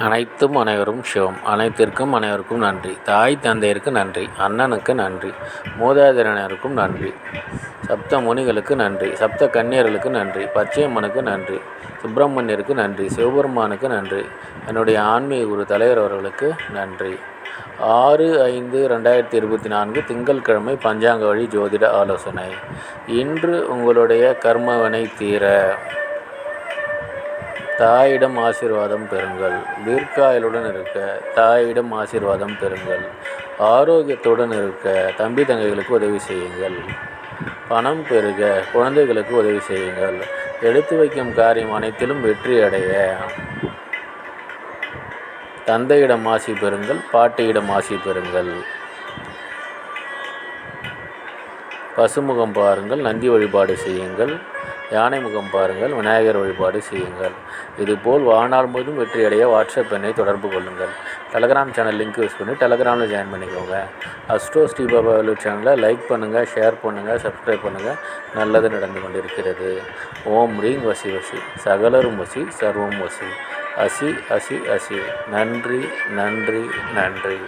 அனைத்தும் அனைவரும் சிவம். அனைத்திற்கும் அனைவருக்கும் நன்றி. தாய் தந்தையருக்கு நன்றி. அண்ணனுக்கு நன்றி. மூதாதையர்களுக்கும் நன்றி. சப்த முனிகளுக்கு நன்றி. சப்த கன்னியர்களுக்கு நன்றி. பச்சையம்மனுக்கு நன்றி. சுப்பிரமணியருக்கு நன்றி. சிவபெருமானுக்கு நன்றி. என்னுடைய ஆன்மீக குரு தலைவர் அவர்களுக்கு நன்றி. 6/5/2024 திங்கட்கிழமை பஞ்சாங்க வழி ஜோதிட ஆலோசனை. இன்று உங்களுடைய கர்மவினை தீர தாயிடம் ஆசீர்வாதம் பெறுங்கள். தீர்க்காயுளுடன் இருக்க தாயிடம் ஆசீர்வாதம் பெறுங்கள். ஆரோக்கியத்துடன் இருக்க தம்பி தங்கைகளுக்கு உதவி செய்யுங்கள். பணம் பெருக குழந்தைகளுக்கு உதவி செய்யுங்கள். எடுத்து வைக்கும் காரியம் அனைத்திலும் வெற்றி அடைய தந்தையிடம் ஆசி பெறுங்கள். பாட்டியிடம் ஆசி பெறுங்கள். பசுமுகம் பாருங்கள், நந்தி வழிபாடு செய்யுங்கள். யானை முகம் பாருங்கள், விநாயகர் வழிபாடு செய்யுங்கள். இதுபோல் வாழ்நாள் முழுவதும் வெற்றியடைய வாட்ஸ்அப் எண்ணை தொடர்பு கொள்ளுங்கள். டெலகிராம் சேனல் லிங்க் யூஸ் பண்ணி டெலகிராமில் ஜாயின் பண்ணிக்கோங்க. அஸ்ட்ரோ ஸ்ரீபாபா வேலு சேனலை லைக் பண்ணுங்கள், ஷேர் பண்ணுங்கள், சப்ஸ்கிரைப் பண்ணுங்கள். நல்லது நடந்து கொண்டிருக்கிறது. ஓம் ரீங் வசி வசி சகலரும் வசி சர்வம் வசி அசி அசி அசி. நன்றி நன்றி நன்றி.